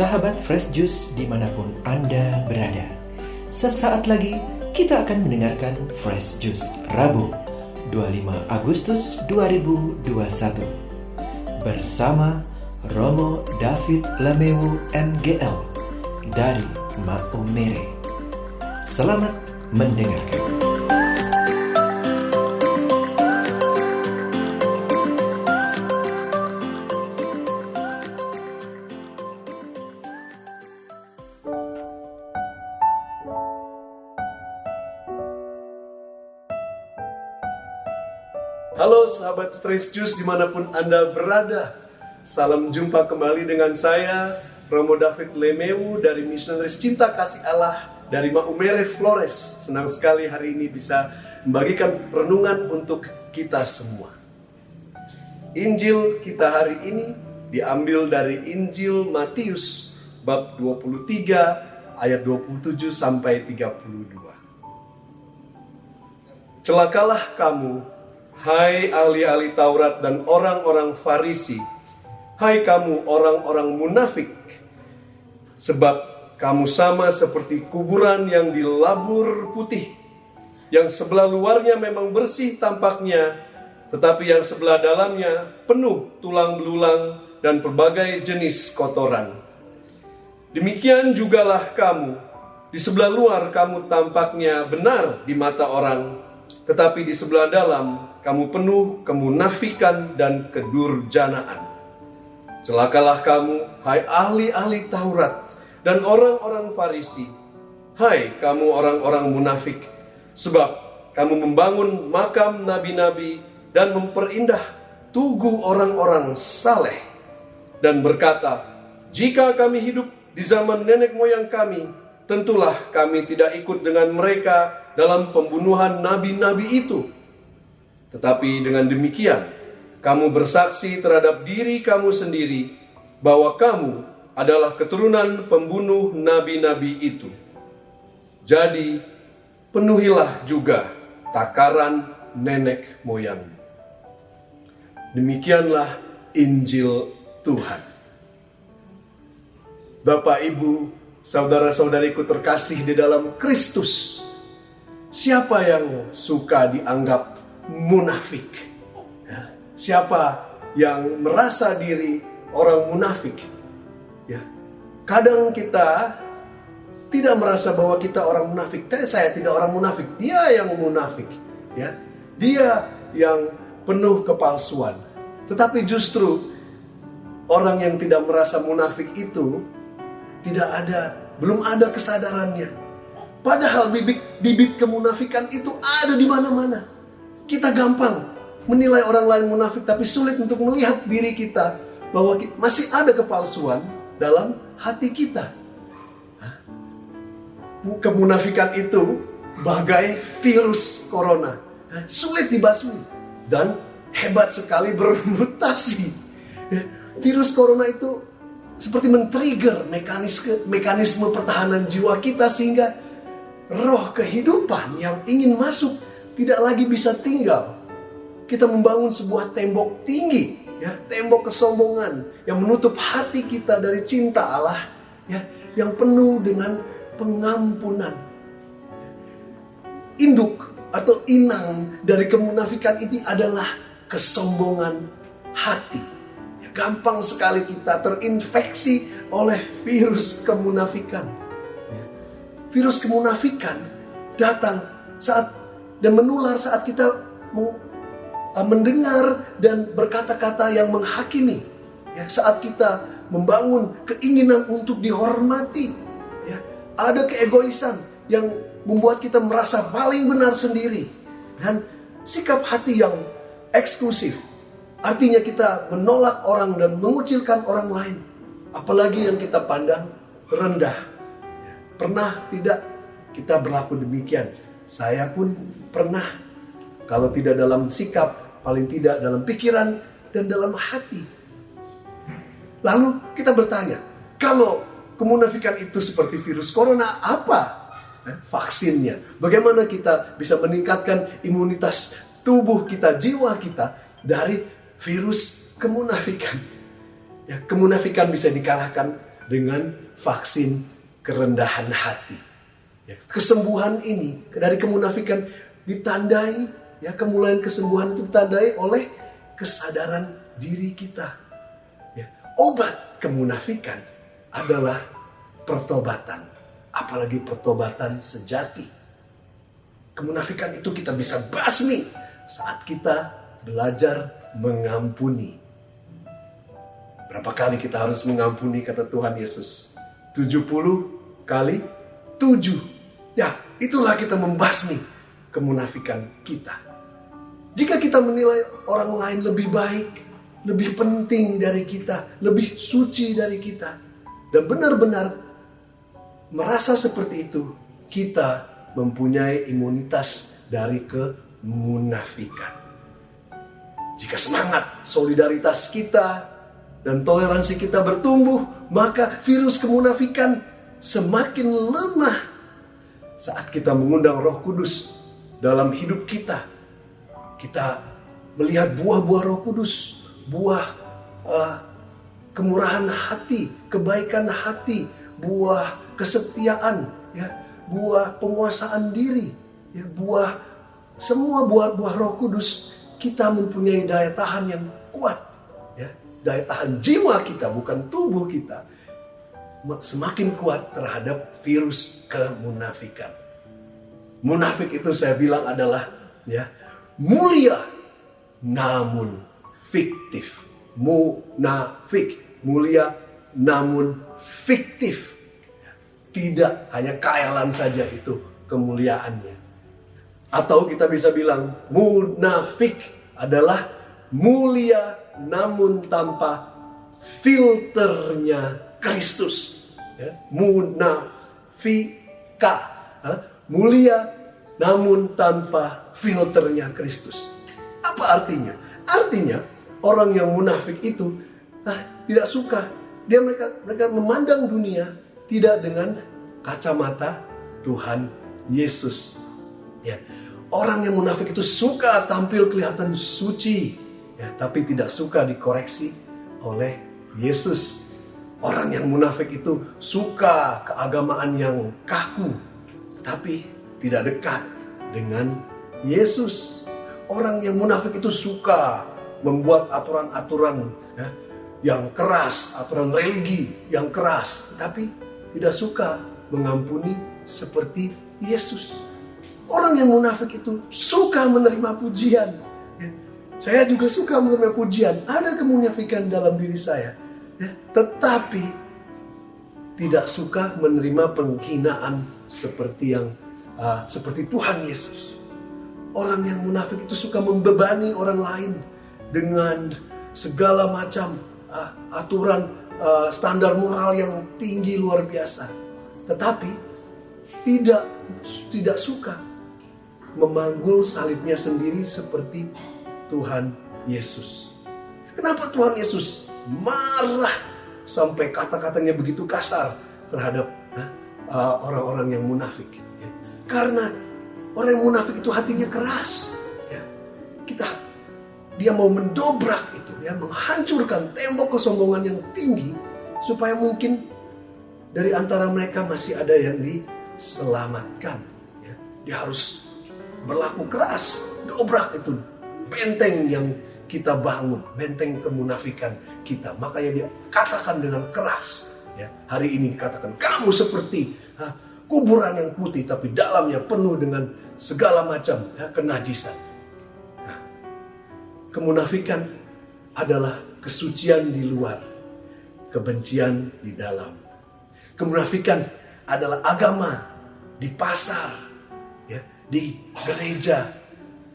Sahabat Fresh Juice dimanapun Anda berada, sesaat lagi kita akan mendengarkan Fresh Juice Rabu 25 Agustus 2021 bersama Romo David Lamewu MGL dari Maumere. Selamat mendengarkan. Halo sahabat Fresh Juice dimanapun Anda berada. Salam jumpa kembali dengan saya, Romo David Lamewu dari Misionaris Cinta Kasih Allah dari Maumere Flores. Senang sekali hari ini bisa membagikan renungan untuk kita semua. Injil kita hari ini diambil dari Injil Matius bab 23 ayat 27 sampai 32. Celakalah kamu, hai ahli-ahli Taurat dan orang-orang Farisi, hai kamu orang-orang munafik, sebab kamu sama seperti kuburan yang dilabur putih, yang sebelah luarnya memang bersih tampaknya, tetapi yang sebelah dalamnya penuh tulang belulang dan berbagai jenis kotoran. Demikian jugalah kamu, di sebelah luar kamu tampaknya benar di mata orang, tetapi di sebelah dalam kamu penuh kemunafikan dan kedurjanaan. Celakalah kamu, hai ahli-ahli Taurat dan orang-orang Farisi, hai kamu orang-orang munafik, sebab kamu membangun makam nabi-nabi dan memperindah tugu orang-orang saleh, dan berkata, jika kami hidup di zaman nenek moyang kami, tentulah kami tidak ikut dengan mereka dalam pembunuhan nabi-nabi itu. Tetapi dengan demikian, kamu bersaksi terhadap diri kamu sendiri bahwa kamu adalah keturunan pembunuh nabi-nabi itu. Jadi, penuhilah juga takaran nenek moyang. Demikianlah Injil Tuhan. Bapak, Ibu, saudara-saudariku terkasih di dalam Kristus, siapa yang suka dianggap munafik? Ya. Siapa yang merasa diri orang munafik? Ya. Kadang kita tidak merasa bahwa kita orang munafik. Saya tidak orang munafik, dia yang munafik. Ya. Dia yang penuh kepalsuan. Tetapi justru orang yang tidak merasa munafik itu belum ada kesadarannya. Padahal bibit kemunafikan itu ada di mana-mana. Kita gampang menilai orang lain munafik, tapi sulit untuk melihat diri kita bahwa masih ada kepalsuan dalam hati kita. Kemunafikan itu bagai virus corona, sulit dibasmi dan hebat sekali bermutasi. Virus corona itu seperti men-trigger mekanisme pertahanan jiwa kita, sehingga roh kehidupan yang ingin masuk tidak lagi bisa tinggal. Kita membangun sebuah tembok tinggi, ya, tembok kesombongan yang menutup hati kita dari cinta Allah, ya, yang penuh dengan pengampunan. Induk atau inang dari kemunafikan ini adalah kesombongan hati. Ya, gampang sekali kita terinfeksi oleh virus kemunafikan. Ya, virus kemunafikan datang dan menular saat kita mendengar dan berkata-kata yang menghakimi. Ya, saat kita membangun keinginan untuk dihormati. Ya, ada keegoisan yang membuat kita merasa paling benar sendiri. Dan sikap hati yang eksklusif. Artinya kita menolak orang dan mengucilkan orang lain. Apalagi yang kita pandang rendah. Ya, pernah tidak kita berlaku demikian? Saya pun pernah, kalau tidak dalam sikap, paling tidak dalam pikiran dan dalam hati. Lalu kita bertanya, kalau kemunafikan itu seperti virus corona, apa vaksinnya? Bagaimana kita bisa meningkatkan imunitas tubuh kita, jiwa kita dari virus kemunafikan? Ya, kemunafikan bisa dikalahkan dengan vaksin kerendahan hati. Ya, kesembuhan ini dari kemunafikan ditandai, ya, kemuliaan kesembuhan itu ditandai oleh kesadaran diri kita. Ya, obat kemunafikan adalah pertobatan, apalagi pertobatan sejati. Kemunafikan itu kita bisa basmi saat kita belajar mengampuni. Berapa kali kita harus mengampuni, kata Tuhan Yesus? 70 kali 7. Ya, itulah kita membasmi kemunafikan kita. Jika kita menilai orang lain lebih baik, lebih penting dari kita, lebih suci dari kita, dan benar-benar merasa seperti itu, kita mempunyai imunitas dari kemunafikan. Jika semangat solidaritas kita dan toleransi kita bertumbuh, maka virus kemunafikan semakin lemah saat kita mengundang Roh Kudus dalam hidup kita. Kita melihat buah-buah Roh Kudus, buah kemurahan hati, kebaikan hati, buah kesetiaan, ya, buah penguasaan diri, ya, semua buah-buah Roh Kudus. Kita mempunyai daya tahan yang kuat, ya, daya tahan jiwa kita, bukan tubuh kita, semakin kuat terhadap virus kemunafikan. Munafik itu saya bilang adalah, ya, mulia namun fiktif. Munafik, mulia namun fiktif. Tidak hanya khayalan saja itu kemuliaannya. Atau kita bisa bilang munafik adalah mulia namun tanpa filternya Kristus. Ya, munafika, mulia namun tanpa filternya Kristus. Apa artinya? Artinya orang yang munafik itu tidak suka. Mereka memandang dunia tidak dengan kacamata Tuhan Yesus. Ya, orang yang munafik itu suka tampil kelihatan suci, ya, tapi tidak suka dikoreksi oleh Yesus. Orang yang munafik itu suka keagamaan yang kaku, tapi tidak dekat dengan Yesus. Orang yang munafik itu suka membuat aturan-aturan, ya, yang keras, aturan religi yang keras, tapi tidak suka mengampuni seperti Yesus. Orang yang munafik itu suka menerima pujian. Ya, saya juga suka menerima pujian. Ada kemunafikan dalam diri saya, ya, tetapi tidak suka menerima penghinaan seperti Tuhan Yesus. Orang yang munafik itu suka membebani orang lain dengan segala macam aturan, standar moral yang tinggi luar biasa, tetapi tidak suka memanggul salibnya sendiri seperti Tuhan Yesus. Kenapa Tuhan Yesus marah sampai kata-katanya begitu kasar terhadap orang-orang yang munafik? Ya, karena orang yang munafik itu hatinya keras. Ya, dia mau mendobrak itu, ya, menghancurkan tembok kesombongan yang tinggi supaya mungkin dari antara mereka masih ada yang diselamatkan. Ya, dia harus berlaku keras, dobrak itu benteng yang kita bangun, benteng kemunafikan kita. Makanya dia katakan dengan keras, ya, hari ini dikatakan kamu seperti kuburan yang putih tapi dalamnya penuh dengan segala macam, ya, kenajisan. Nah, kemunafikan adalah kesucian di luar, kebencian di dalam. Kemunafikan adalah agama di pasar, ya, di gereja,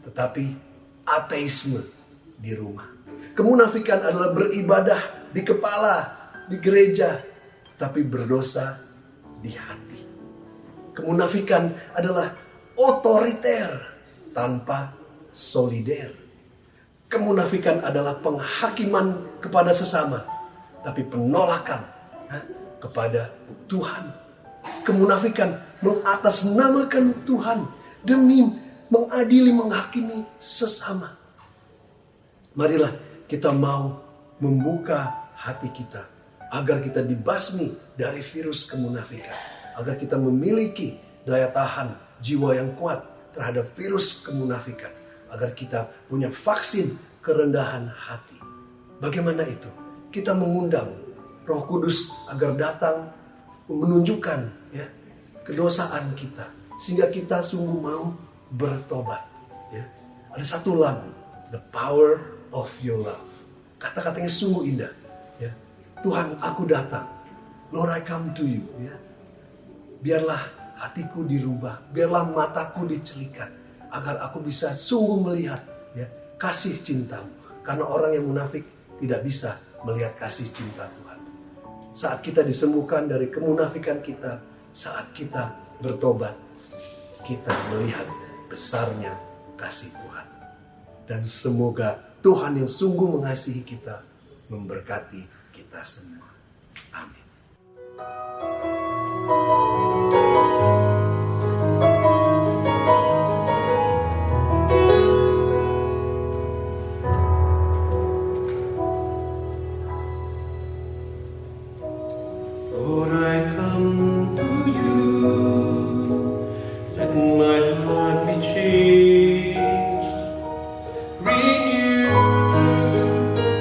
tetapi ateisme di rumah. Kemunafikan adalah beribadah di kepala, di gereja, tapi berdosa di hati. Kemunafikan adalah otoriter tanpa solider. Kemunafikan adalah penghakiman kepada sesama, tapi penolakan kepada Tuhan. Kemunafikan mengatasnamakan Tuhan demi mengadili, menghakimi sesama. Marilah kita mau membuka hati kita agar kita dibasmi dari virus kemunafikan, agar kita memiliki daya tahan jiwa yang kuat terhadap virus kemunafikan, agar kita punya vaksin kerendahan hati. Bagaimana itu? Kita mengundang Roh Kudus agar datang menunjukkan ya kedosaan kita, sehingga kita sungguh mau bertobat. Ya. Ada satu lagu, The Power of Your Love. Kata-katanya sungguh indah. Ya. Tuhan, aku datang. Lord, I come to you. Ya. Biarlah hatiku dirubah, biarlah mataku dicelikan, agar aku bisa sungguh melihat ya kasih cintamu. Karena orang yang munafik tidak bisa melihat kasih cinta Tuhan. Saat kita disembuhkan dari kemunafikan kita, saat kita bertobat, kita melihat besarnya kasih Tuhan. Dan semoga Tuhan yang sungguh mengasihi kita memberkati kita semua. Amin. Lord, I come to you. Let my heart be changed, renewed,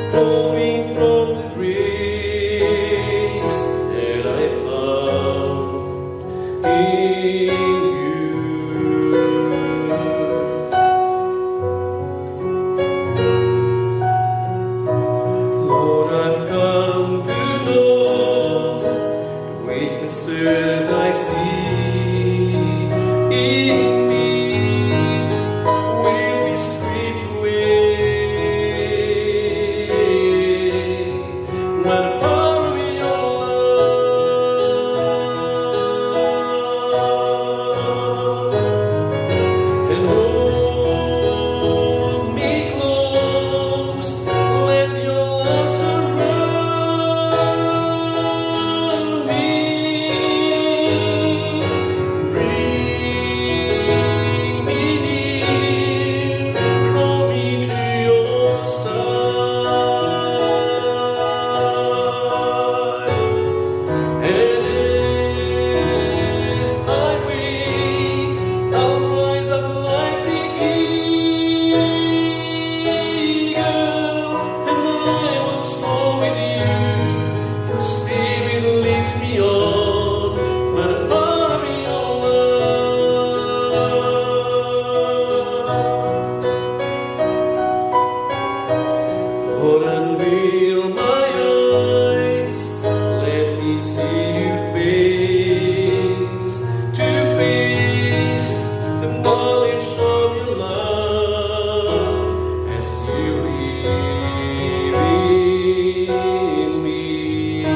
flowing from the grace that I found in you. Lord, I've come to know the weaknesses I see in me will be stripped away by the power of your love, and hold me close. Let your love surround me. Bring me near, draw me to your side. And as I wait, I'll rise up like the eagle, and I will soar with you. Your spirit leads me on by the power of your love. Lord, unveil my eyes, let me see you face to face, the knowledge of your love as you live in me.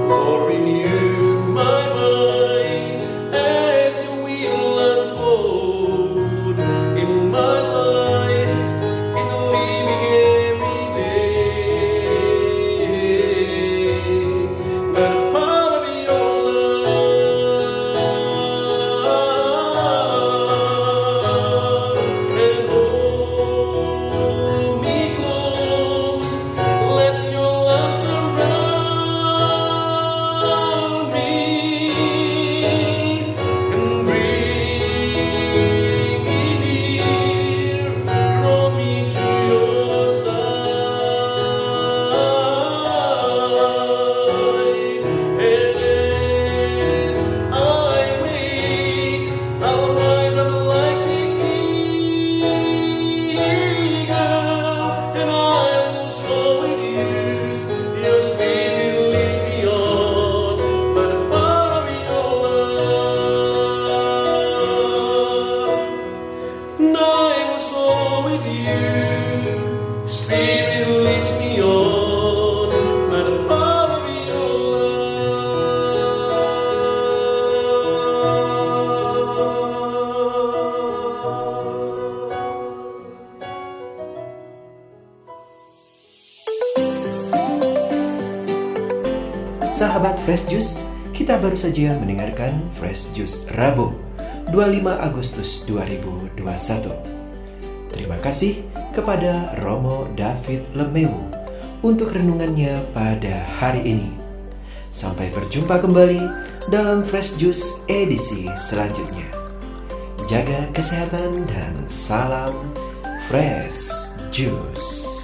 Lord, renew my mind as your will unfold in my life, in living every day. By the power of your love, and hold me close. Let your love surround me, and bring me near, draw me to your side. And as I wait, I'll rise up like the eagle, and I will soar with you. Your spirit leads me on by the power of your love. And I will soar with you. Your spirit leads me on by the power of your love. Sahabat Fresh Juice, kita baru saja mendengarkan Fresh Juice Rabu 25 Agustus 2021. Terima kasih kepada Romo David Lemeu untuk renungannya pada hari ini. Sampai berjumpa kembali dalam Fresh Juice edisi selanjutnya. Jaga kesehatan dan salam Fresh Juice.